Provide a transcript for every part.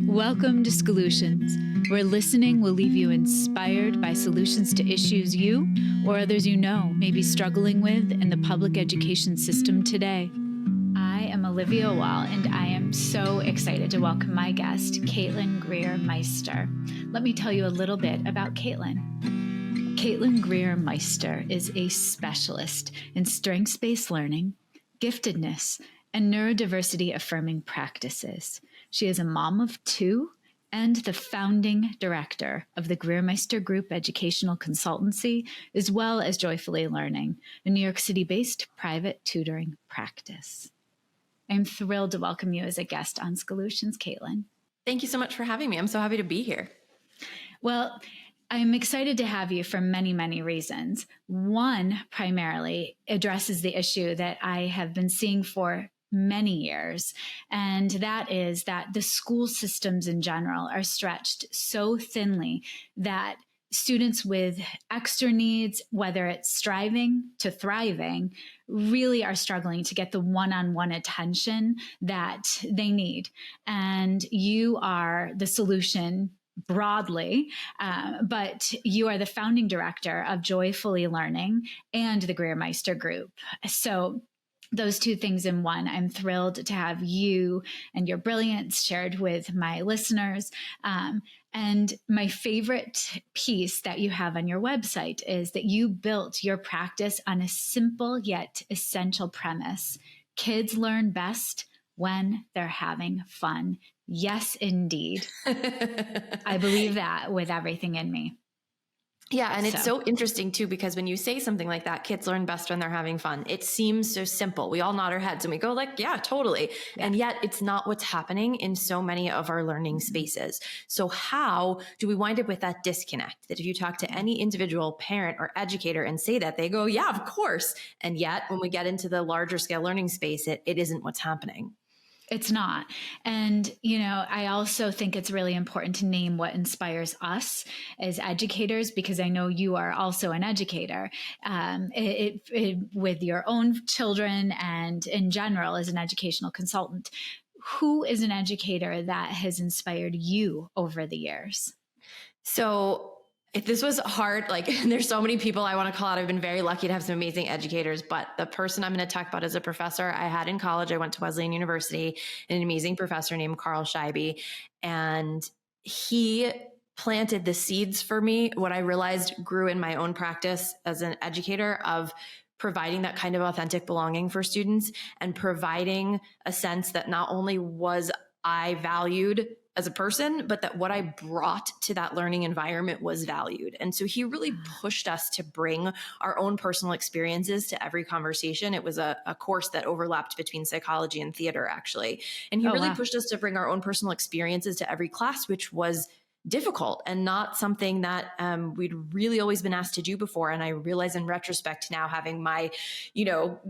Welcome to Solutions, where listening will leave you inspired by solutions to issues you or others you know may be struggling with in the public education system today. I am Olivia Wall, and I am so excited to welcome my guest, Greer Meister. Let me tell you a little bit about Caitlin. Greer Meister is a specialist in strengths-based learning, giftedness, and neurodiversity-affirming practices. She is a mom of two and the founding director of the Greer Meister Group Educational Consultancy, as well as Joyfully Learning, a New York City-based private tutoring practice. I'm thrilled to welcome you as a guest on Solutions, Caitlin. Thank you so much for having me. I'm so happy to be here. Well, I'm excited to have you for many, many reasons. One, primarily, addresses the issue that I have been seeing for many years, and that is that the school systems in general are stretched so thinly that students with extra needs, whether it's striving to thriving, really are struggling to get the one-on-one attention that they need. And you are the solution broadly, but you are the founding director of Joyfully Learning and the Greer Meister Group. So those two things in one. I'm thrilled to have you and your brilliance shared with my listeners. And my favorite piece that you have on your website is that you built your practice on a simple yet essential premise. Kids learn best when they're having fun. Yes, indeed. I believe that with everything in me. Yeah. And it's so interesting too, because when you say something like that, kids learn best when they're having fun. It seems so simple. We all nod our heads and we go like, yeah, totally. Yeah. And yet it's not what's happening in so many of our learning spaces. So how do we wind up with that disconnect that if you talk to any individual parent or educator and say that, they go, yeah, of course. And yet when we get into the larger scale learning space, it isn't what's happening. It's not. And, I also think it's really important to name what inspires us as educators, because I know you are also an educator with your own children and in general as an educational consultant. Who is an educator that has inspired you over the years? So if this was hard, there's so many people I want to call out. I've been very lucky to have some amazing educators, but the person I'm going to talk about is a professor I had in college. I went to Wesleyan University, and an amazing professor named Carl Scheibe. And he planted the seeds for me, what I realized grew in my own practice as an educator, of providing that kind of authentic belonging for students and providing a sense that not only was I valued as a person, but that what I brought to that learning environment was valued. And so he really pushed us to bring our own personal experiences to every conversation. It was a course that overlapped between psychology and theater, actually. And he really pushed us to bring our own personal experiences to every class, which was difficult and not something that we'd really always been asked to do before. And I realize in retrospect now, having my,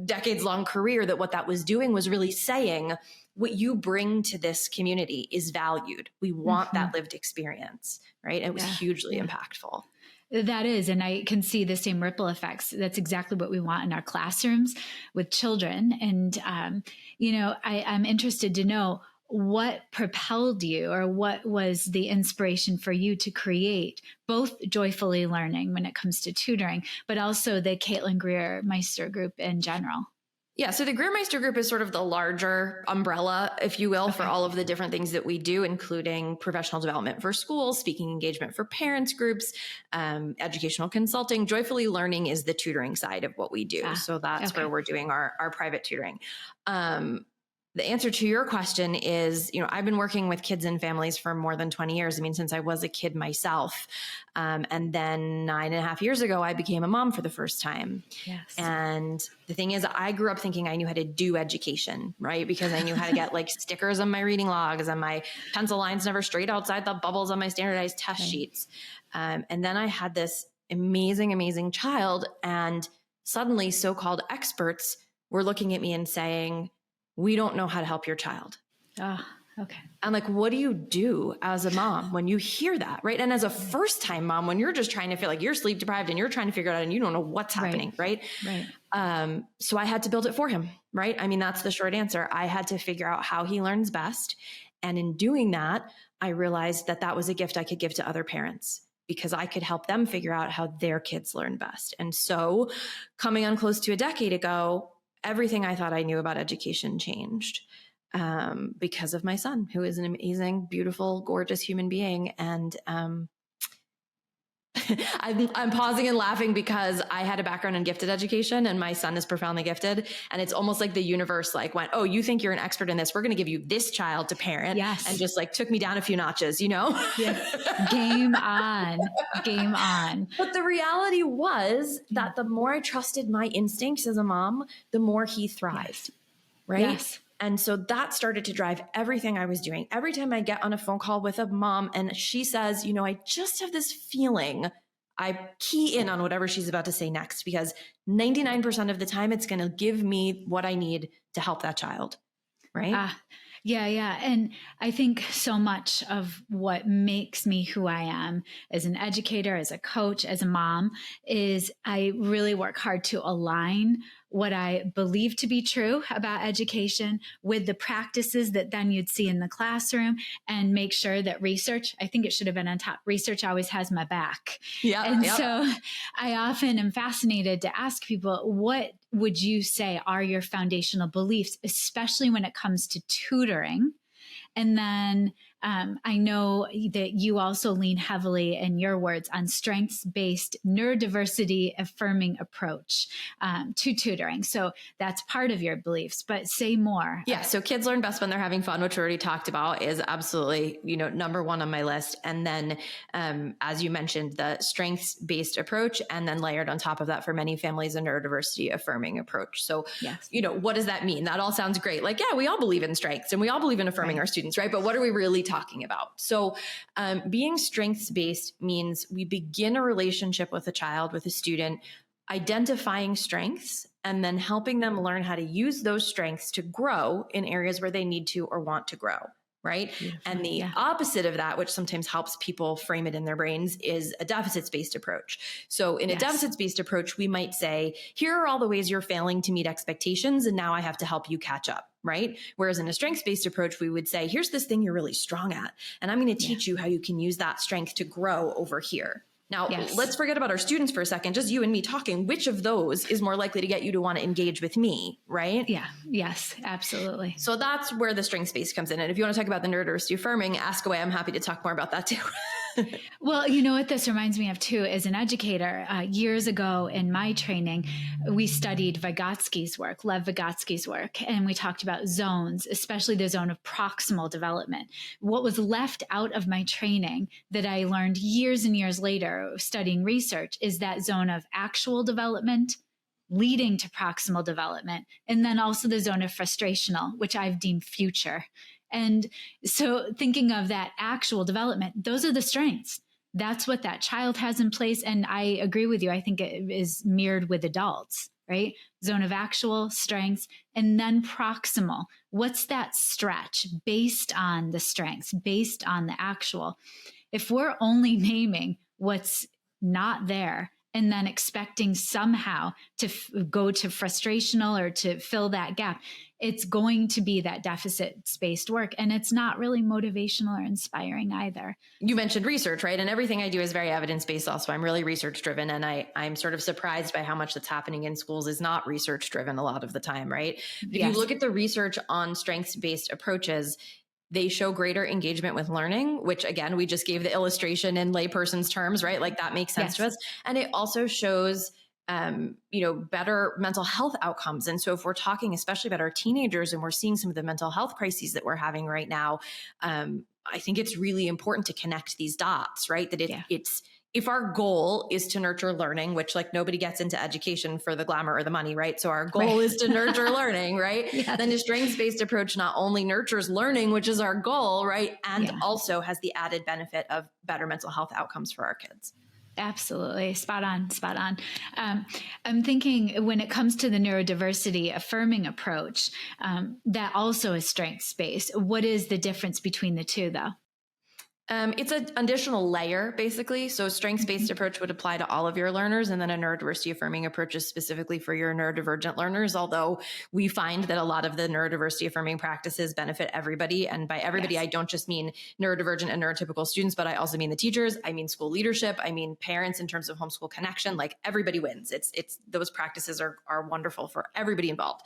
decades long career, that what that was doing was really saying, what you bring to this community is valued. We want that lived experience, right? It was hugely impactful. That is, and I can see the same ripple effects. That's exactly what we want in our classrooms with children. And, I'm interested to know what propelled you, or what was the inspiration for you to create both Joyfully Learning when it comes to tutoring, but also the Greer Meister Group in general. Yeah. So the Greer Meister Group is sort of the larger umbrella, if you will, for all of the different things that we do, including professional development for schools, speaking engagement for parents groups, educational consulting. Joyfully Learning is the tutoring side of what we do. So that's where we're doing our private tutoring. The answer to your question is, I've been working with kids and families for more than 20 years. I mean, since I was a kid myself. And then 9.5 years ago, I became a mom for the first time. Yes. And the thing is, I grew up thinking I knew how to do education, right? Because I knew how to get stickers on my reading logs and my pencil lines never straight outside the bubbles on my standardized test sheets. And then I had this amazing, amazing child. And suddenly so-called experts were looking at me and saying, we don't know how to help your child. Okay. And what do you do as a mom when you hear that, right? And as a first-time mom, when you're just trying to feel like you're sleep deprived and you're trying to figure it out and you don't know what's happening, right? So I had to build it for him, right? I mean, that's the short answer. I had to figure out how he learns best. And in doing that, I realized that that was a gift I could give to other parents because I could help them figure out how their kids learn best. And so coming on close to a decade ago, everything I thought I knew about education changed because of my son, who is an amazing, beautiful, gorgeous human being. And I'm pausing and laughing because I had a background in gifted education and my son is profoundly gifted. And it's almost like the universe like went, oh, you think you're an expert in this? We're going to give you this child to parent. Yes. And just like took me down a few notches, you know? Yeah. Game on. Game on. But the reality was that the more I trusted my instincts as a mom, the more he thrived. Right? Yes. And so that started to drive everything I was doing. Every time I get on a phone call with a mom and she says, you know, I just have this feeling, I key in on whatever she's about to say next, because 99% of the time it's going to give me what I need to help that child. Right? Yeah. And I think so much of what makes me who I am as an educator, as a coach, as a mom, is I really work hard to align what I believe to be true about education with the practices that then you'd see in the classroom, and make sure that research, I think it should have been on top. Research always has my back. So I often am fascinated to ask people, what would you say are your foundational beliefs, especially when it comes to tutoring? And then I know that you also lean heavily in your words on strengths-based neurodiversity-affirming approach to tutoring. So that's part of your beliefs, but say more. Yeah. So kids learn best when they're having fun, which we already talked about, is absolutely, you know, number one on my list. And then, as you mentioned, the strengths-based approach, and then layered on top of that for many families, a neurodiversity-affirming approach. So, you know, what does that mean? That all sounds great. Like, yeah, we all believe in strengths and we all believe in affirming our students, right? But what are we really talking about? So being strengths-based means we begin a relationship with a child, with a student, identifying strengths, and then helping them learn how to use those strengths to grow in areas where they need to or want to grow. Right. And the opposite of that, which sometimes helps people frame it in their brains, is a deficits-based approach. So in a deficits-based approach, we might say, here are all the ways you're failing to meet expectations, and now I have to help you catch up. Right. Whereas in a strengths-based approach, we would say, here's this thing you're really strong at, and I'm going to teach you how you can use that strength to grow over here. Now, let's forget about our students for a second, just you and me talking. Which of those is more likely to get you to want to engage with me, right? Yeah. Yes, absolutely. So that's where the strengths-based comes in. And if you want to talk about the neurodiversity-affirming, ask away. I'm happy to talk more about that too. Well, you know what this reminds me of too, as an educator, years ago in my training, we studied Vygotsky's work, Lev Vygotsky's work, and we talked about zones, especially the zone of proximal development. What was left out of my training that I learned years and years later studying research is that zone of actual development leading to proximal development, and then also the zone of frustrational, which I've deemed future. And so thinking of that actual development, those are the strengths. That's what that child has in place. And I agree with you. I think it is mirrored with adults, right? Zone of actual strengths, and then proximal. What's that stretch based on the strengths, based on the actual? If we're only naming what's not there and then expecting somehow to go to frustrational or to fill that gap, it's going to be that deficit-based work. And it's not really motivational or inspiring either. You mentioned research, right? And everything I do is very evidence-based also. I'm really research-driven, and I'm sort of surprised by how much that's happening in schools is not research-driven a lot of the time, right? If you look at the research on strengths-based approaches, they show greater engagement with learning, which again, we just gave the illustration in layperson's terms, right? Like that makes sense to us. And it also shows better mental health outcomes. And so if we're talking especially about our teenagers and we're seeing some of the mental health crises that we're having right now, I think it's really important to connect these dots, right? That if our goal is to nurture learning, which like nobody gets into education for the glamour or the money, right? So our goal is to nurture learning, right? Then a strengths-based approach not only nurtures learning, which is our goal, right? And also has the added benefit of better mental health outcomes for our kids. Absolutely. Spot on. Spot on. I'm thinking when it comes to the neurodiversity affirming approach, that also is strengths-based. What is the difference between the two though? It's an additional layer, basically. So strengths-based approach would apply to all of your learners, and then a neurodiversity-affirming approach is specifically for your neurodivergent learners, although we find that a lot of the neurodiversity-affirming practices benefit everybody. And by everybody, Yes. I don't just mean neurodivergent and neurotypical students, but I also mean the teachers, I mean school leadership, I mean parents in terms of homeschool connection. Like, everybody wins. It's those practices are wonderful for everybody involved.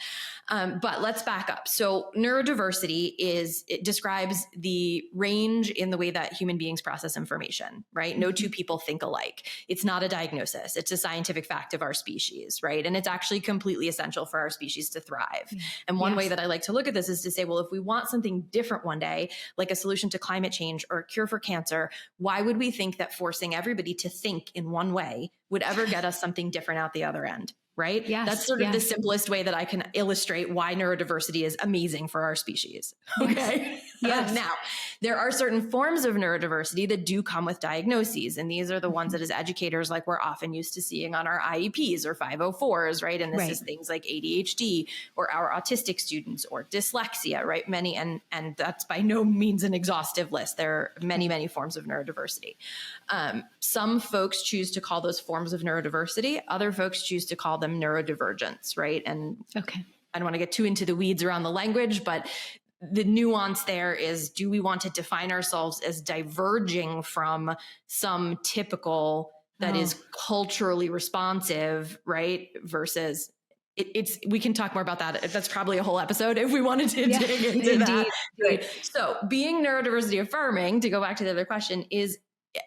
But let's back up. So neurodiversity it describes the range in the way that human beings process information, right? No two people think alike. It's not a diagnosis. It's a scientific fact of our species, right? And it's actually completely essential for our species to thrive. And one way that I like to look at this is to say, well, if we want something different one day, like a solution to climate change or a cure for cancer, why would we think that forcing everybody to think in one way would ever get us something different out the other end? Right? Yes, That's sort of the simplest way that I can illustrate why neurodiversity is amazing for our species. Okay. Yes. Now, there are certain forms of neurodiversity that do come with diagnoses. And these are the ones that as educators, like, we're often used to seeing on our IEPs or 504s, right? And this is things like ADHD or our autistic students or dyslexia, right? Many, and that's by no means an exhaustive list. There are many, many forms of neurodiversity. Some folks choose to call those forms of neurodiversity. Other folks choose to call them neurodivergence, right? And I don't want to get too into the weeds around the language, but the nuance there is, do we want to define ourselves as diverging from some typical that is culturally responsive, right? Versus we can talk more about that. That's probably a whole episode if we wanted to dig into that. Right? So being neurodiversity affirming, to go back to the other question, is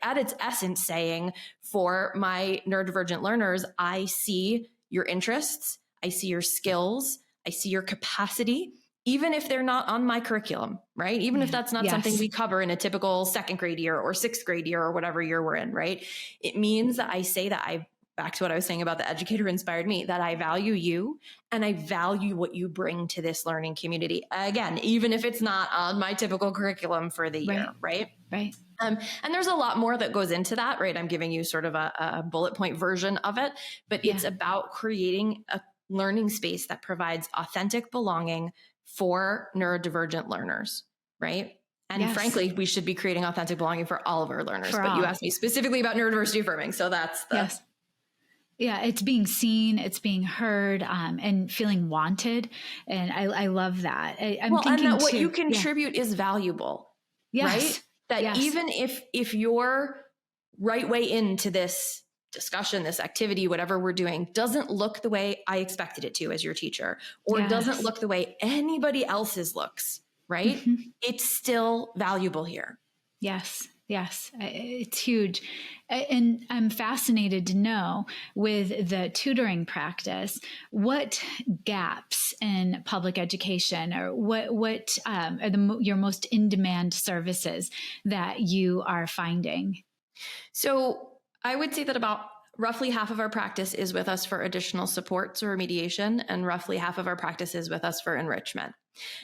at its essence saying, for my neurodivergent learners, I see your interests, I see your skills, I see your capacity, even if they're not on my curriculum, right? Even if that's not something we cover in a typical second grade year or sixth grade year or whatever year we're in, right? It means that I say that back to what I was saying about the educator who inspired me, that I value you and I value what you bring to this learning community. Again, even if it's not on my typical curriculum for the year, right? Right. And there's a lot more that goes into that, right? I'm giving you sort of a bullet point version of it, but it's about creating a learning space that provides authentic belonging for neurodivergent learners, right? And frankly, we should be creating authentic belonging for all of our learners. But you asked me specifically about neurodiversity affirming. So that's the... Yeah, it's being seen, it's being heard, and feeling wanted. And I love that. I'm thinking and that what you contribute is valuable, right? That even if your right way into this discussion, this activity, whatever we're doing, doesn't look the way I expected it to as your teacher, or doesn't look the way anybody else's looks, right? It's still valuable here. Yes. It's huge. And I'm fascinated to know, with the tutoring practice, what gaps in public education, or what are your most in-demand services that you are finding? So I would say that about roughly half of our practice is with us for additional supports or remediation, and roughly half of our practice is with us for enrichment.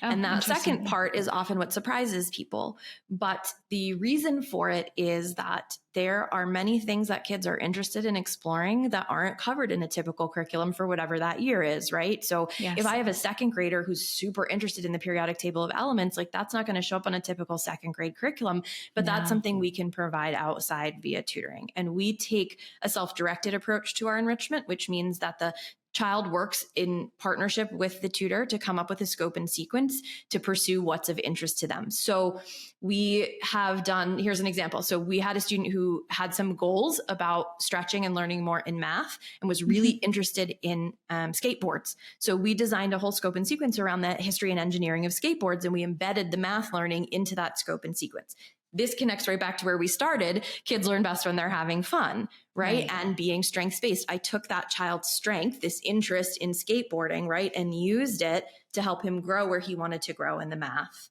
And that second part is often what surprises people. But the reason for it is that there are many things that kids are interested in exploring that aren't covered in a typical curriculum for whatever that year is, right? So if I have a second grader who's super interested in the periodic table of elements, like, that's not going to show up on a typical second grade curriculum, but that's something we can provide outside via tutoring. And we take a self-directed approach to our enrichment, which means that the child works in partnership with the tutor to come up with a scope and sequence to pursue what's of interest to them. So we have done, here's an example. So we had a student who had some goals about stretching and learning more in math and was really interested in skateboards. So we designed a whole scope and sequence around the history and engineering of skateboards, and we embedded the math learning into that scope and sequence. This connects right back to where we started. Kids learn best when they're having fun, right? And being strengths-based. I took that child's strength, this interest in skateboarding, right, and used it to help him grow where he wanted to grow in the math.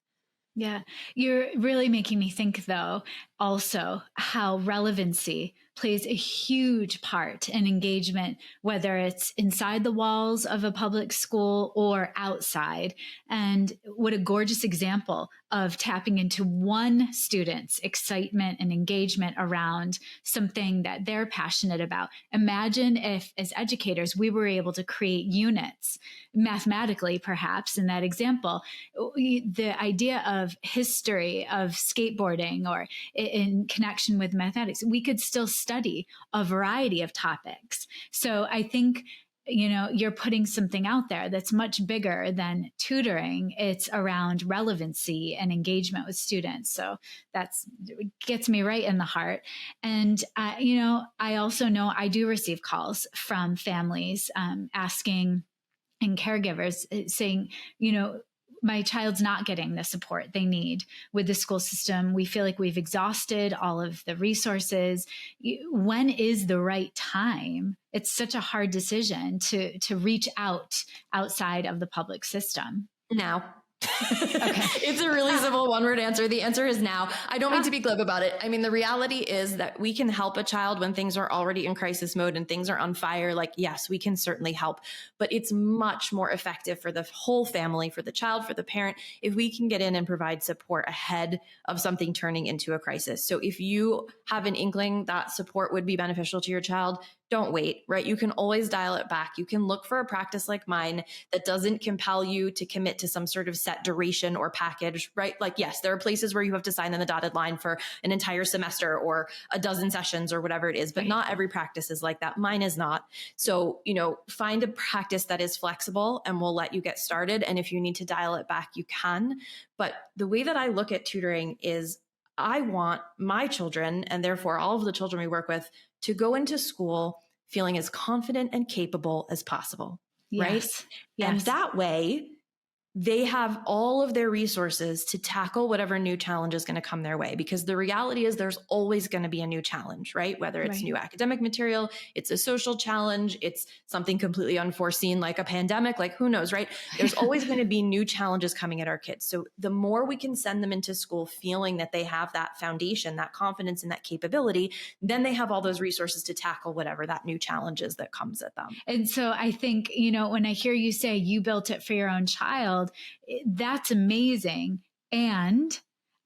Yeah. You're really making me think, though, also how relevancy plays a huge part in engagement, whether it's inside the walls of a public school or outside. And what a gorgeous example of tapping into one student's excitement and engagement around something that they're passionate about. Imagine if, as educators, we were able to create units, mathematically perhaps in that example, the idea of history of skateboarding or in connection with mathematics, we could still study a variety of topics. So I think, you're putting something out there that's much bigger than tutoring. It's around relevancy and engagement with students. So that's gets me right in the heart. And, I also know I do receive calls from families asking, and caregivers saying, my child's not getting the support they need with the school system. We feel like we've exhausted all of the resources. When is the right time? It's such a hard decision to reach outside of the public system. Now. Okay. It's a really simple one-word answer. The answer is now. I don't mean to be glib about it. I mean, the reality is that we can help a child when things are already in crisis mode and things are on fire. Like, yes, we can certainly help, but it's much more effective for the whole family, for the child, for the parent, if we can get in and provide support ahead of something turning into a crisis. So if you have an inkling that support would be beneficial to your child, don't wait, right? You can always dial it back. You can look for a practice like mine that doesn't compel you to commit to some sort of set duration or package, right? Like, yes, there are places where you have to sign on the dotted line for an entire semester or a dozen sessions or whatever it is, but not every practice is like that. Mine is not. So, find a practice that is flexible and will let you get started. And if you need to dial it back, you can. But the way that I look at tutoring is I want my children, and therefore all of the children we work with, to go into school feeling as confident and capable as possible, right? Yes. And that way, they have all of their resources to tackle whatever new challenge is going to come their way. Because the reality is there's always going to be a new challenge, right? Whether it's new academic material, it's a social challenge, it's something completely unforeseen like a pandemic, like who knows, right? There's always going to be new challenges coming at our kids. So the more we can send them into school feeling that they have that foundation, that confidence and that capability, then they have all those resources to tackle whatever that new challenge is that comes at them. And so I think, when I hear you say you built it for your own child, that's amazing. And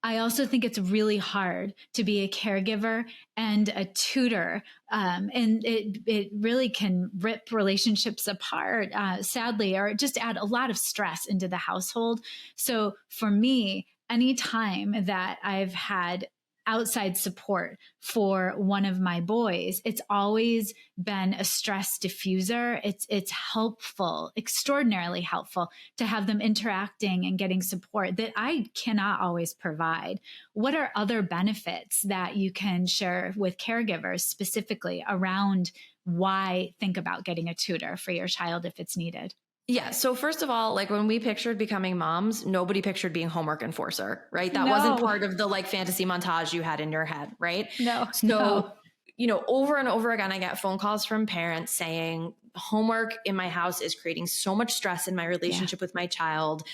I also think it's really hard to be a caregiver and a tutor. And it really can rip relationships apart, sadly, or just add a lot of stress into the household. So for me, anytime that I've had outside support for one of my boys, it's always been a stress diffuser. It's helpful, extraordinarily helpful to have them interacting and getting support that I cannot always provide. What are other benefits that you can share with caregivers specifically around why think about getting a tutor for your child if it's needed? Yeah. So first of all, like when we pictured becoming moms, nobody pictured being homework enforcer, right? That wasn't part of the like fantasy montage you had in your head, right? So, over and over again, I get phone calls from parents saying homework in my house is creating so much stress in my relationship with my child.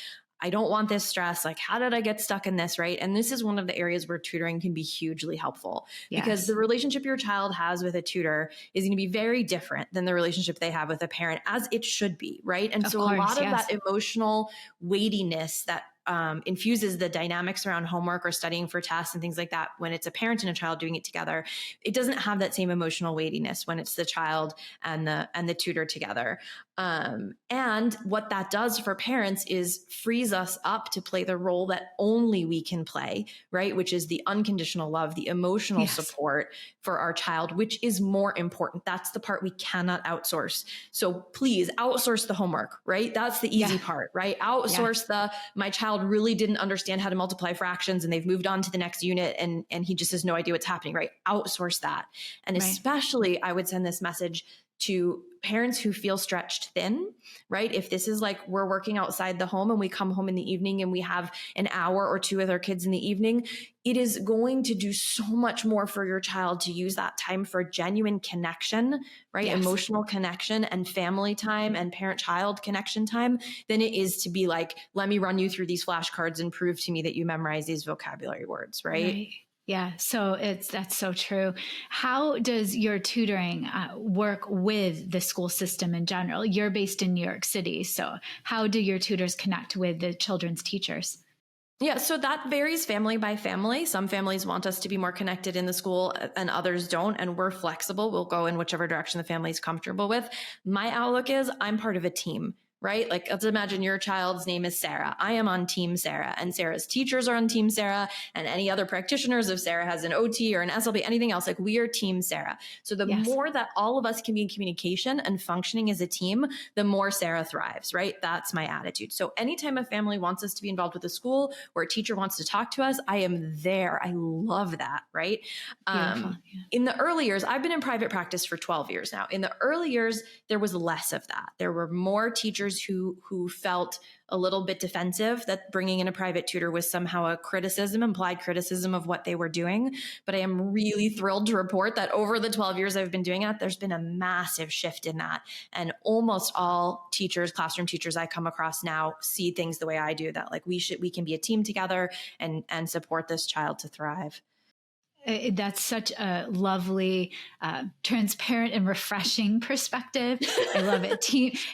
I don't want this stress. Like, how did I get stuck in this? Right. And this is one of the areas where tutoring can be hugely helpful because the relationship your child has with a tutor is going to be very different than the relationship they have with a parent, as it should be. Right. And so a lot of that emotional weightiness that infuses the dynamics around homework or studying for tests and things like that, when it's a parent and a child doing it together, it doesn't have that same emotional weightiness when it's the child and the tutor together. And what that does for parents is frees us up to play the role that only we can play, right? Which is the unconditional love, the emotional support for our child, which is more important. That's the part we cannot outsource. So please outsource the homework, right? That's the easy part, right? Outsource my child really didn't understand how to multiply fractions and they've moved on to the next unit and he just has no idea what's happening, right? Outsource that. And especially I would send this message to parents who feel stretched thin, right? If this is like we're working outside the home and we come home in the evening and we have an hour or two with our kids in the evening, it is going to do so much more for your child to use that time for genuine connection, right? Emotional connection and family time and parent-child connection time than it is to be like, let me run you through these flashcards and prove to me that you memorize these vocabulary words, right? Yeah. So that's so true. How does your tutoring work with the school system in general? You're based in New York City. So how do your tutors connect with the children's teachers? Yeah, so that varies family by family. Some families want us to be more connected in the school and others don't, and we're flexible. We'll go in whichever direction the family is comfortable with. My outlook is I'm part of a team, right? Like, let's imagine your child's name is Sarah. I am on Team Sarah, and Sarah's teachers are on Team Sarah, and any other practitioners, if Sarah has an OT or an SLP, anything else, like we are Team Sarah. So the Yes. more that all of us can be in communication and functioning as a team, the more Sarah thrives, right? That's my attitude. So anytime a family wants us to be involved with a school or a teacher wants to talk to us, I am there. I love that, right? Beautiful. Yeah. In the early years, I've been in private practice for 12 years now. In the early years, there was less of that. There were more teachers who felt a little bit defensive that bringing in a private tutor was somehow a criticism, implied criticism of what they were doing. But I am really thrilled to report that over the 12 years I've been doing it, there's been a massive shift in that. And almost all teachers, classroom teachers I come across now see things the way I do, that like we can be a team together and support this child to thrive. That's such a lovely, transparent and refreshing perspective. I love it.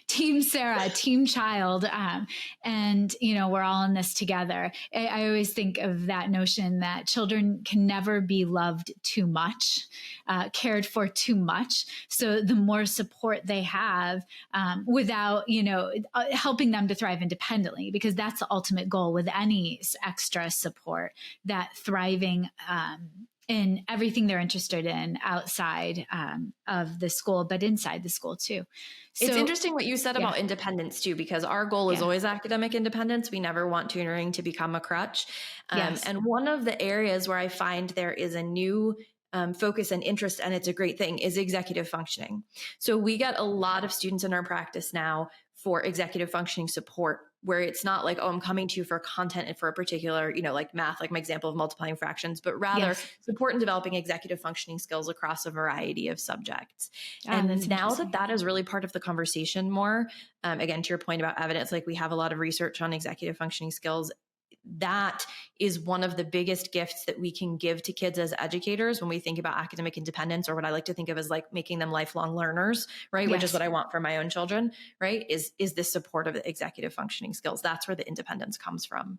Team Sarah, team child. And, we're all in this together. I always think of that notion that children can never be loved too much, cared for too much. So the more support they have, without, helping them to thrive independently, because that's the ultimate goal with any extra support, that thriving, in everything they're interested in outside of the school, but inside the school too. So, it's interesting what you said about independence too, because our goal is always academic independence. We never want tutoring to become a crutch. And one of the areas where I find there is a new focus and interest, and it's a great thing, is executive functioning. So we get a lot of students in our practice now for executive functioning support, where it's not like, oh, I'm coming to you for content and for a particular, like math, like my example of multiplying fractions, but rather support in developing executive functioning skills across a variety of subjects. And now that is really part of the conversation more, again, to your point about evidence, like we have a lot of research on executive functioning skills. That is one of the biggest gifts that we can give to kids as educators when we think about academic independence, or what I like to think of as like making them lifelong learners, right? Which is what I want for my own children, right? Is this support of executive functioning skills. That's where the independence comes from.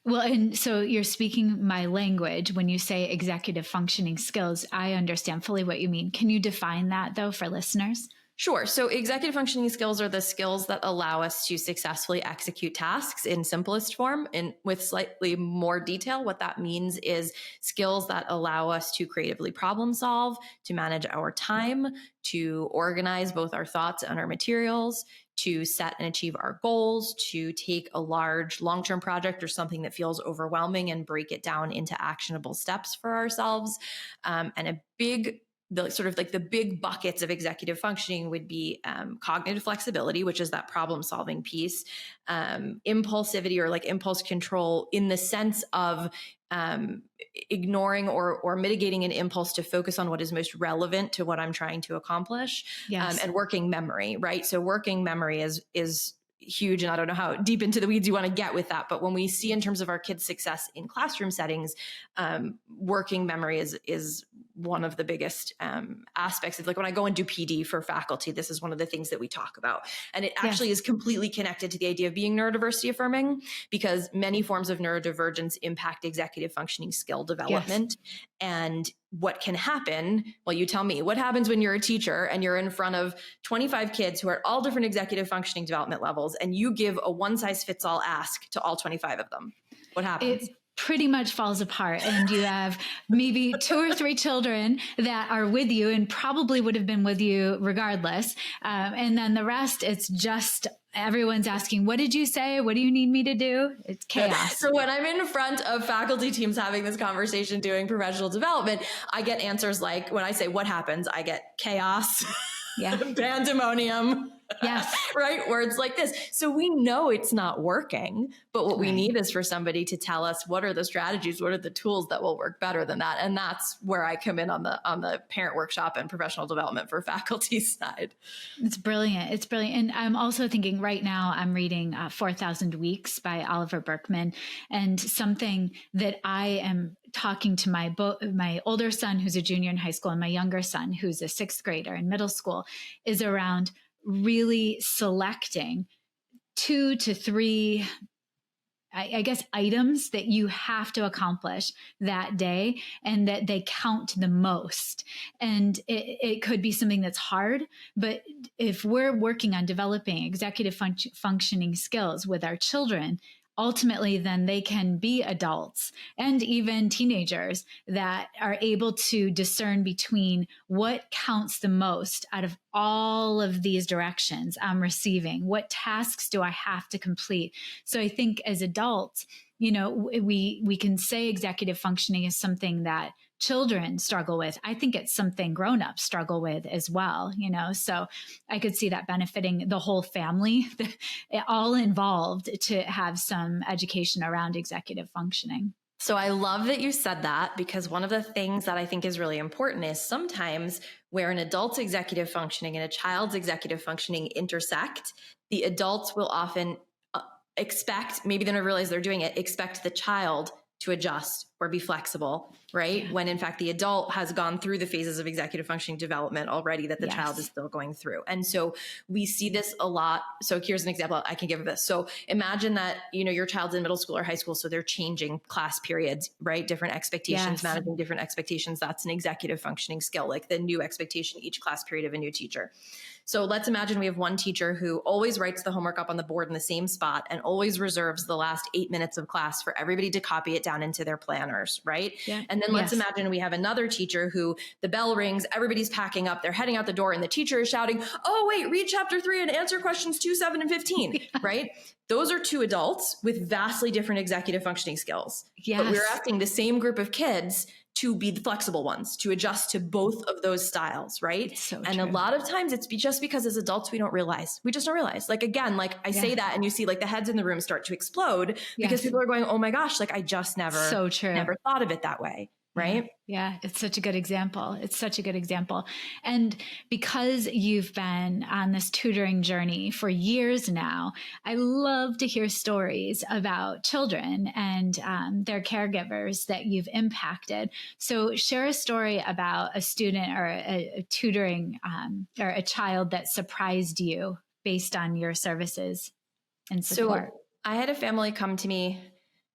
Well, and so you're speaking my language when you say executive functioning skills. I understand fully what you mean. Can you define that though for listeners? Sure. So executive functioning skills are the skills that allow us to successfully execute tasks in simplest form. And with slightly more detail, what that means is skills that allow us to creatively problem solve, to manage our time, to organize both our thoughts and our materials, to set and achieve our goals, to take a large long-term project or something that feels overwhelming and break it down into actionable steps for ourselves. And the big buckets of executive functioning would be cognitive flexibility, which is that problem solving piece, impulsivity or like impulse control in the sense of ignoring or mitigating an impulse to focus on what is most relevant to what I'm trying to accomplish, and working memory, right? So working memory is huge. And I don't know how deep into the weeds you want to get with that, but when we see in terms of our kids' success in classroom settings, working memory is one of the biggest aspects. It's like when I go and do PD for faculty, this is one of the things that we talk about. And it actually is completely connected to the idea of being neurodiversity affirming, because many forms of neurodivergence impact executive functioning skill development. And what can happen, well, you tell me, what happens when you're a teacher and you're in front of 25 kids who are at all different executive functioning development levels, and you give a one size fits all ask to all 25 of them? What happens? It pretty much falls apart, and you have maybe 2 or 3 children that are with you and probably would have been with you regardless. And then the rest, it's just everyone's asking, what did you say? What do you need me to do? It's chaos. So when I'm in front of faculty teams having this conversation, doing professional development, I get answers like, when I say what happens, I get chaos, pandemonium. Yes. Right? Words like this. So we know it's not working, but what we need is for somebody to tell us, what are the strategies, what are the tools that will work better than that? And that's where I come in on the parent workshop and professional development for faculty side. It's brilliant. It's brilliant. And I'm also thinking right now I'm reading 4,000 Weeks by Oliver Burkeman, and something that I am talking to my older son, who's a junior in high school, and my younger son, who's a 6th grader in middle school, is around really selecting 2 to 3 I guess, items that you have to accomplish that day and that they count the most. And it could be something that's hard, but if we're working on developing executive functioning skills with our children, ultimately then they can be adults and even teenagers that are able to discern between what counts the most out of all of these directions I'm receiving. What tasks do I have to complete? So I think as adults, we can say executive functioning is something that children struggle with. I think it's something grown-ups struggle with as well, so I could see that benefiting the whole family, all involved, to have some education around executive functioning. So I love that you said that, because one of the things that I think is really important is sometimes where an adult's executive functioning and a child's executive functioning intersect, the adults will often expect, maybe they don't realize they're doing it, expect the child to adjust or be flexible, right? Yeah. When in fact, the adult has gone through the phases of executive functioning development already that the child is still going through. And so we see this a lot. So here's an example I can give of this. So imagine that, your child's in middle school or high school, so they're changing class periods, right? Different expectations, managing different expectations. That's an executive functioning skill, like the new expectation each class period of a new teacher. So let's imagine we have one teacher who always writes the homework up on the board in the same spot and always reserves the last 8 minutes of class for everybody to copy it down into their planners, right? Yeah. And then let's imagine we have another teacher who the bell rings, everybody's packing up, they're heading out the door, and the teacher is shouting, "Oh, wait, read chapter 3 and answer questions 2, 7, and 15, right? Those are two adults with vastly different executive functioning skills. Yes. But we're asking the same group of kids to be the flexible ones, to adjust to both of those styles, right? So and true. A lot of times it's just because as adults, we just don't realize. Like, again, like I say that and you see like the heads in the room start to explode because people are going, oh my gosh, like I just never thought of it that way. Right? Yeah, it's such a good example. And because you've been on this tutoring journey for years now, I love to hear stories about children and their caregivers that you've impacted. So share a story about a student or a tutoring or a child that surprised you based on your services and support. So I had a family come to me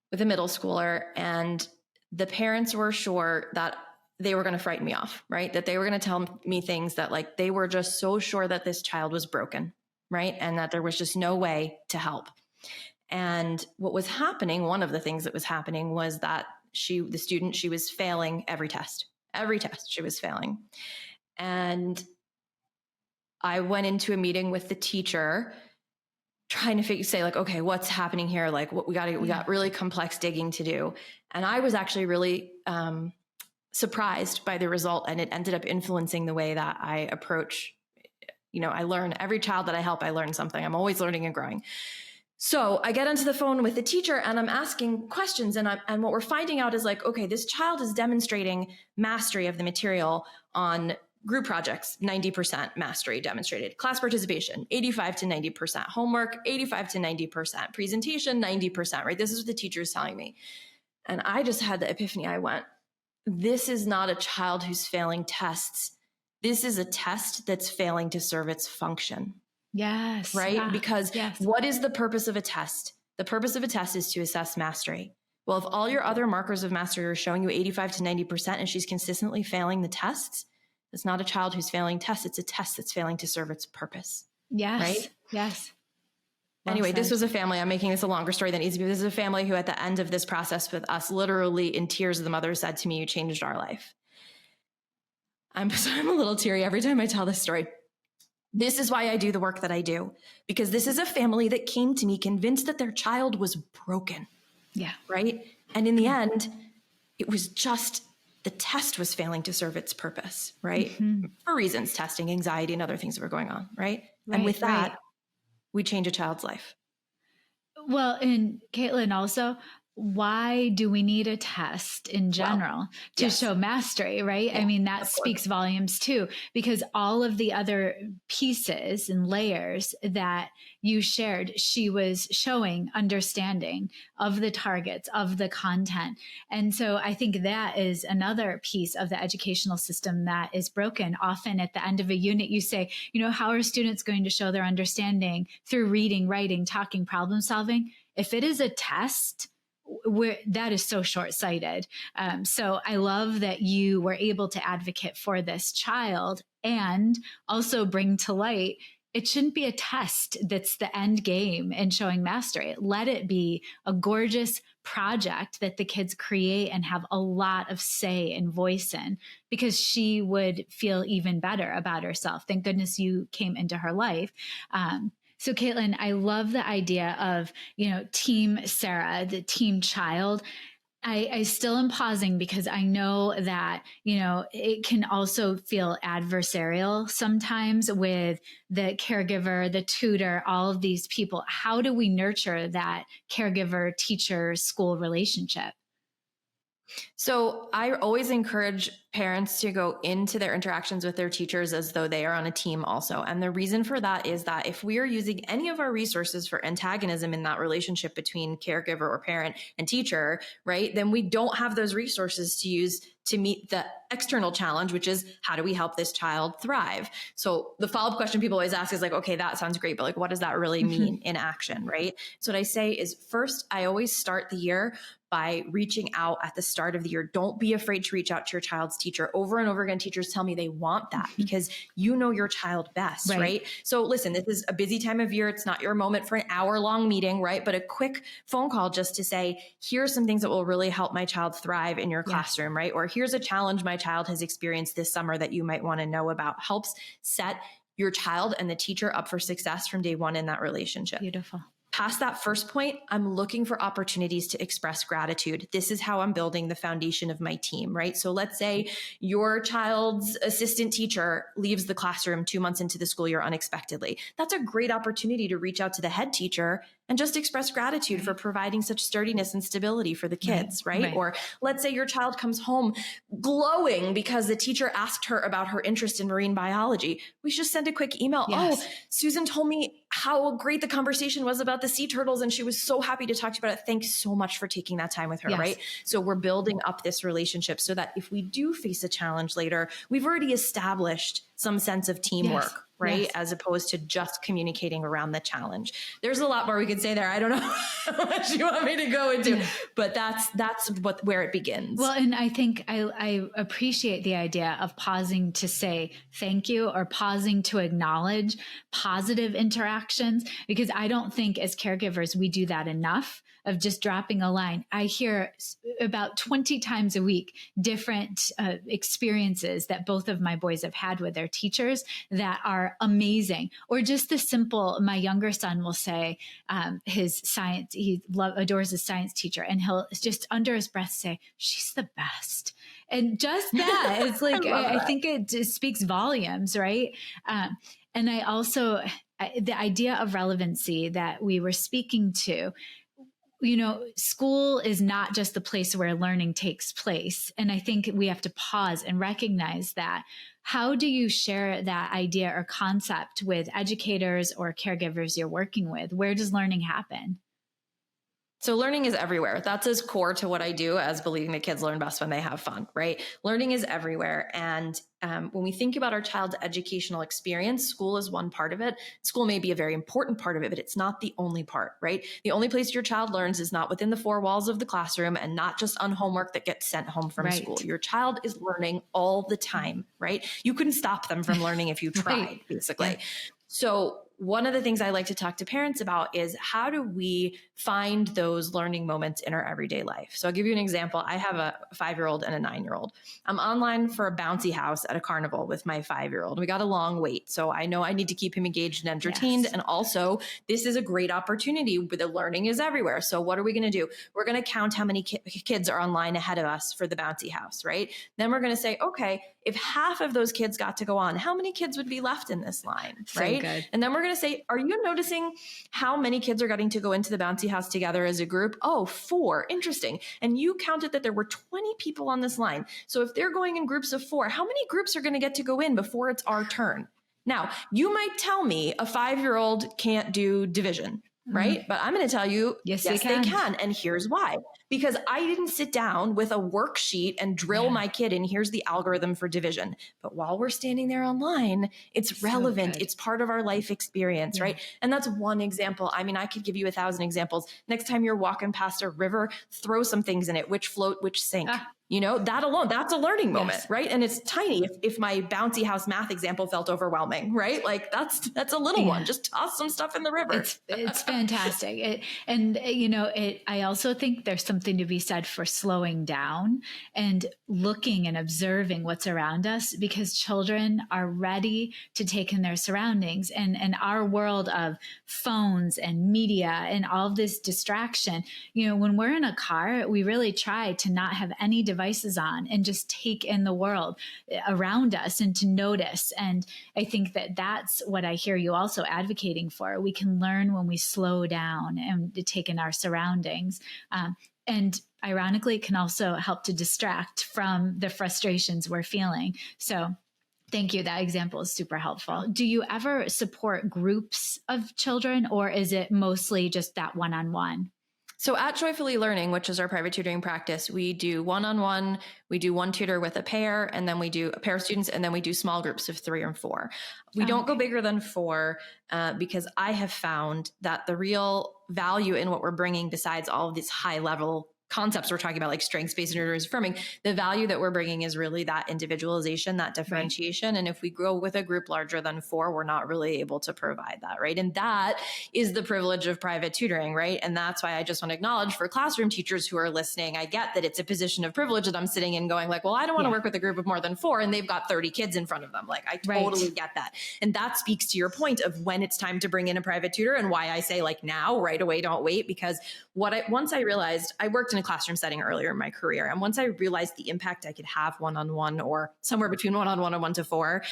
with a middle schooler, and the parents were sure that they were going to frighten me off, right? That they were going to tell me things that like, they were just so sure that this child was broken, right? And that there was just no way to help. And what was happening, one of the things that was happening was that she was failing every test she was failing. And I went into a meeting with the teacher trying to say like, okay, what's happening here? Like we got really complex digging to do. And I was actually really surprised by the result. And it ended up influencing the way that I approach, I learn every child that I help, I learn something. I'm always learning and growing. So I get onto the phone with the teacher and I'm asking questions, and what we're finding out is like, okay, this child is demonstrating mastery of the material on group projects, 90% mastery demonstrated. Class participation, 85 to 90%. Homework, 85 to 90%. Presentation, 90%, right? This is what the teacher is telling me. And I just had the epiphany. I went, this is not a child who's failing tests. This is a test that's failing to serve its function. Yes. Right? Yeah, because what is the purpose of a test? The purpose of a test is to assess mastery. Well, if all your other markers of mastery are showing you 85 to 90% and she's consistently failing the tests, it's not a child who's failing tests. It's a test that's failing to serve its purpose. Yes. Right? Yes. Well anyway, said. This was a family. I'm making this a longer story than it needs to be. This is a family who at the end of this process with us, literally in tears, the mother said to me, "You changed our life." I'm a little teary every time I tell this story. This is why I do the work that I do, because this is a family that came to me convinced that their child was broken. Yeah. Right. And in the end, it was just the test was failing to serve its purpose. Right. Mm-hmm. For reasons, testing, anxiety, and other things that were going on. Right. And with that, we change a child's life. Well, and Caitlin, also, why do we need a test in general to show mastery, right? Yeah, I mean, that speaks volumes too, because all of the other pieces and layers that you shared, she was showing understanding of the targets, of the content. And so I think that is another piece of the educational system that is broken. Often at the end of a unit, you say, how are students going to show their understanding through reading, writing, talking, problem solving? If it is a test, that is so short-sighted. So I love that you were able to advocate for this child and also bring to light, it shouldn't be a test that's the end game in showing mastery. Let it be a gorgeous project that the kids create and have a lot of say and voice in, because she would feel even better about herself. Thank goodness you came into her life. So Caitlin, I love the idea of, Team Sarah, the team child. I still am pausing because I know that, it can also feel adversarial sometimes with the caregiver, the tutor, all of these people. How do we nurture that caregiver, teacher, school relationship? So I always encourage parents to go into their interactions with their teachers as though they are on a team also. And the reason for that is that if we are using any of our resources for antagonism in that relationship between caregiver or parent and teacher, right, then we don't have those resources to use to meet the external challenge, which is how do we help this child thrive? So the follow-up question people always ask is like, okay, that sounds great, but like, what does that really mean in action, right? So what I say is, first, I always start the year by reaching out at the start of the year. Don't be afraid to reach out to your child's teacher. Over and over again, teachers tell me they want that because you know your child best, right? So listen, this is a busy time of year. It's not your moment for an hour-long meeting, right? But a quick phone call just to say, here's some things that will really help my child thrive in your classroom, right? Or here's a challenge my child has experienced this summer that you might want to know about. Helps set your child and the teacher up for success from day one in that relationship. Beautiful. Past that first point, I'm looking for opportunities to express gratitude. This is how I'm building the foundation of my team, right? So let's say your child's assistant teacher leaves the classroom 2 months into the school year unexpectedly. That's a great opportunity to reach out to the head teacher and just express gratitude for providing such sturdiness and stability for the kids, right? Or let's say your child comes home glowing because the teacher asked her about her interest in marine biology. We should send a quick email. Oh, Susan told me how great the conversation was about the sea turtles, and she was so happy to talk to you about it. Thanks so much for taking that time with her, right? So we're building up this relationship so that if we do face a challenge later, we've already established some sense of teamwork, right? As opposed to just communicating around the challenge. There's a lot more we could say there. I don't know how much you want me to go into, but that's where it begins. Well, and I think I appreciate the idea of pausing to say thank you or pausing to acknowledge positive interactions, because I don't think as caregivers we do that enough, of just dropping a line. I hear about 20 times a week different experiences that both of my boys have had with their teachers that are amazing. Or just the simple, my younger son will say his science, he adores his science teacher, and he'll just under his breath say, she's the best. And just that, it's like, I think it just speaks volumes, right? And I also, the idea of relevancy that we were speaking to, school is not just the place where learning takes place. And I think we have to pause and recognize that. How do you share that idea or concept with educators or caregivers you're working with? Where does learning happen? So learning is everywhere. That's as core to what I do as believing that kids learn best when they have fun, right? Learning is everywhere. And when we think about our child's educational experience, school is one part of it. School may be a very important part of it, but it's not the only part, right? The only place your child learns is not within the four walls of the classroom and not just on homework that gets sent home from school. Your child is learning all the time, right? You couldn't stop them from learning if you tried, basically. So one of the things I like to talk to parents about is how do we find those learning moments in our everyday life? So I'll give you an example. I have a 5-year-old and a 9-year-old. I'm online for a bouncy house at a carnival with my 5-year-old. We got a long wait. So I know I need to keep him engaged and entertained. And also this is a great opportunity where the learning is everywhere. So what are we going to do? We're going to count how many kids are online ahead of us for the bouncy house, right? Then we're going to say, okay, if half of those kids got to go on, how many kids would be left in this line, right? So and then we're going to say, are you noticing how many kids are getting to go into the bouncy house together as a group? Oh, 4. Interesting. And you counted that there were 20 people on this line. So if they're going in groups of 4, how many groups are going to get to go in before it's our turn? Now, you might tell me a 5-year-old can't do division. right? But I'm going to tell you, yes, they can. And here's why. Because I didn't sit down with a worksheet and drill my kid in, here's the algorithm for division. But while we're standing there online, it's relevant. It's part of our life experience, right? And that's one example. I mean, I could give you 1,000 examples. Next time you're walking past a river, throw some things in it, which float, which sink. You know, that alone, that's a learning moment, right? And it's tiny. If my bouncy house math example felt overwhelming, right? Like that's a little one. Just toss some stuff in the river. It's fantastic. I also think there's something to be said for slowing down and looking and observing what's around us, because children are ready to take in their surroundings, and our world of phones and media and all of this distraction. You know, when we're in a car, we really try to not have any devices on and just take in the world around us and to notice. And I think that that's what I hear you also advocating for. We can learn when we slow down and to take in our surroundings. And ironically, it can also help to distract from the frustrations we're feeling. So thank you. That example is super helpful. Do you ever support groups of children, or is it mostly just that one-on-one? So at Joyfully Learning, which is our private tutoring practice, we do one-on-one, we do one tutor with a pair, and then we do a pair of students, and then we do small groups of 3 or 4. We don't go bigger than 4 because I have found that the real value in what we're bringing, besides all of these high level concepts we're talking about, like strengths-based and neurodiversity-affirming, the value that we're bringing is really that individualization, that differentiation. Right. And if we grow with a group larger than 4, we're not really able to provide that, right? And that is the privilege of private tutoring, right? And that's why I just want to acknowledge for classroom teachers who are listening, I get that it's a position of privilege that I'm sitting in going like, well, I don't want to work with a group of more than 4 and they've got 30 kids in front of them. Like, I totally get that. And that speaks to your point of when it's time to bring in a private tutor, and why I say like now, right away, don't wait. Because once I realized, I worked in a classroom setting earlier in my career, and once I realized the impact I could have one-on-one or somewhere between one-on-one and 1 to 4,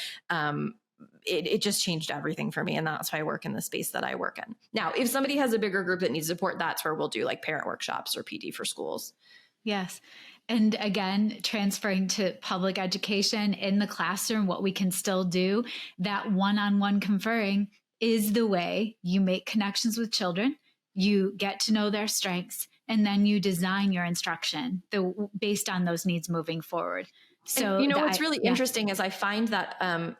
it just changed everything for me. And that's why I work in the space that I work in. Now, if somebody has a bigger group that needs support, that's where we'll do like parent workshops or PD for schools. Yes. And again, transferring to public education in the classroom, what we can still do, that one-on-one conferring is the way you make connections with children. You get to know their strengths, and then you design your instruction based on those needs moving forward. So, and, what's really interesting is I find that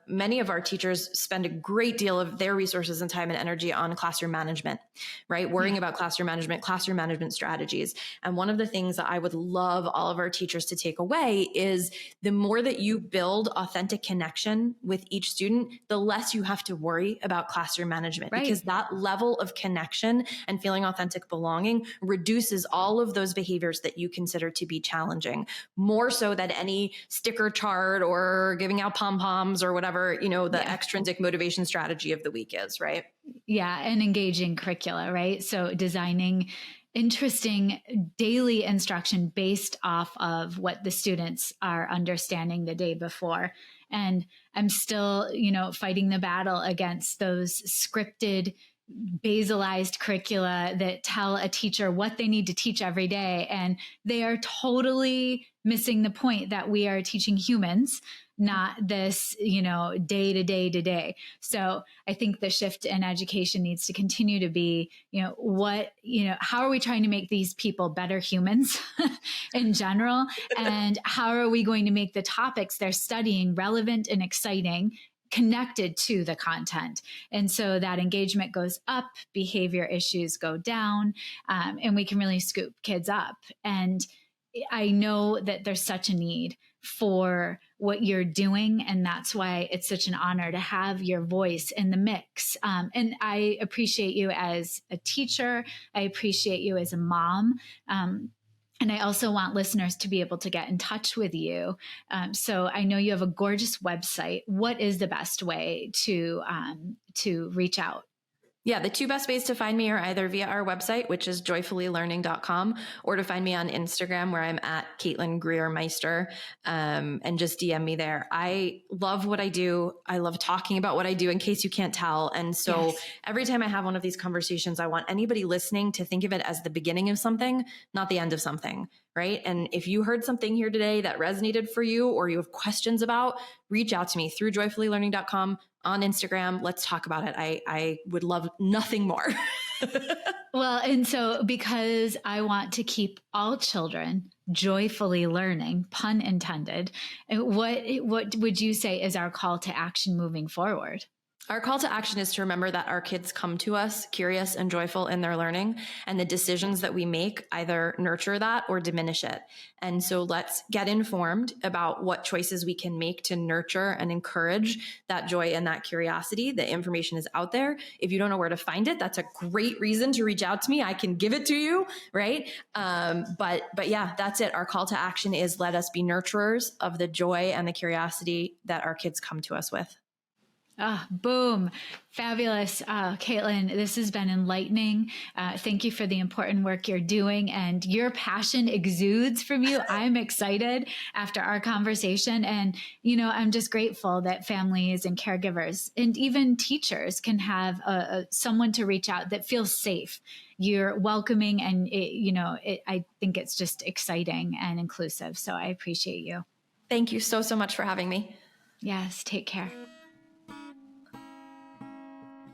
many of our teachers spend a great deal of their resources and time and energy on classroom management, right? Worrying about classroom management strategies. And one of the things that I would love all of our teachers to take away is the more that you build authentic connection with each student, the less you have to worry about classroom management, because that level of connection and feeling authentic belonging reduces all of those behaviors that you consider to be challenging, more so than any sticker chart or giving out pom-poms or whatever, the extrinsic motivation strategy of the week is, right? Yeah. And engaging curricula, right? So designing interesting daily instruction based off of what the students are understanding the day before. And I'm still, fighting the battle against those scripted, basalized curricula that tell a teacher what they need to teach every day. And they are totally missing the point that we are teaching humans, not this, day to day to day. So I think the shift in education needs to continue to be, how are we trying to make these people better humans in general? And how are we going to make the topics they're studying relevant and exciting, connected to the content? And so that engagement goes up, behavior issues go down, and we can really scoop kids up. And I know that there's such a need for what you're doing, and that's why it's such an honor to have your voice in the mix. And I appreciate you as a teacher. I appreciate you as a mom. And I also want listeners to be able to get in touch with you. So I know you have a gorgeous website. What is the best way to reach out? Yeah, the 2 best ways to find me are either via our website, which is joyfullylearning.com, or to find me on Instagram, where I'm at Greer Meister, and just DM me there. I love what I do. I love talking about what I do, in case you can't tell. And so every time I have one of these conversations, I want anybody listening to think of it as the beginning of something, not the end of something, right? And if you heard something here today that resonated for you, or you have questions about, reach out to me through joyfullylearning.com, on Instagram. Let's talk about it. I would love nothing more. Well, and so because I want to keep all children joyfully learning, pun intended, what would you say is our call to action moving forward? Our call to action is to remember that our kids come to us curious and joyful in their learning, and the decisions that we make either nurture that or diminish it. And so let's get informed about what choices we can make to nurture and encourage that joy and that curiosity. The information is out there. If you don't know where to find it, that's a great reason to reach out to me. I can give it to you, right? But yeah, that's it. Our call to action is let us be nurturers of the joy and the curiosity that our kids come to us with. Ah, boom. Fabulous. Caitlin, this has been enlightening. Thank you for the important work you're doing, and your passion exudes from you. I'm excited after our conversation. And, I'm just grateful that families and caregivers and even teachers can have someone to reach out that feels safe. You're welcoming, and I think it's just exciting and inclusive. So I appreciate you. Thank you so much for having me. Yes, take care.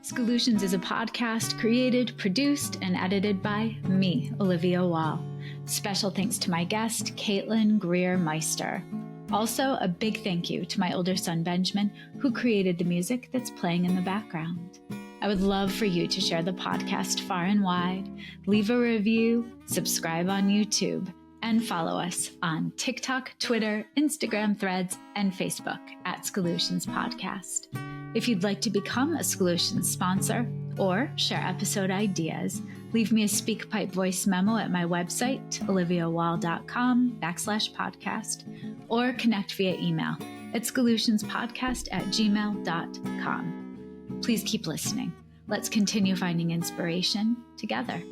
Solutions is a podcast created, produced, and edited by me, Olivia Wall. Special thanks to my guest, Caitlin Greer Meister. Also, a big thank you to my older son, Benjamin, who created the music that's playing in the background. I would love for you to share the podcast far and wide, leave a review, subscribe on YouTube, and follow us on TikTok, Twitter, Instagram, Threads, and Facebook at Solutions Podcast. If you'd like to become a Solutions sponsor or share episode ideas, leave me a SpeakPipe voice memo at my website, oliviawall.com/podcast, or connect via email at solutionspodcast@gmail.com. Please keep listening. Let's continue finding inspiration together.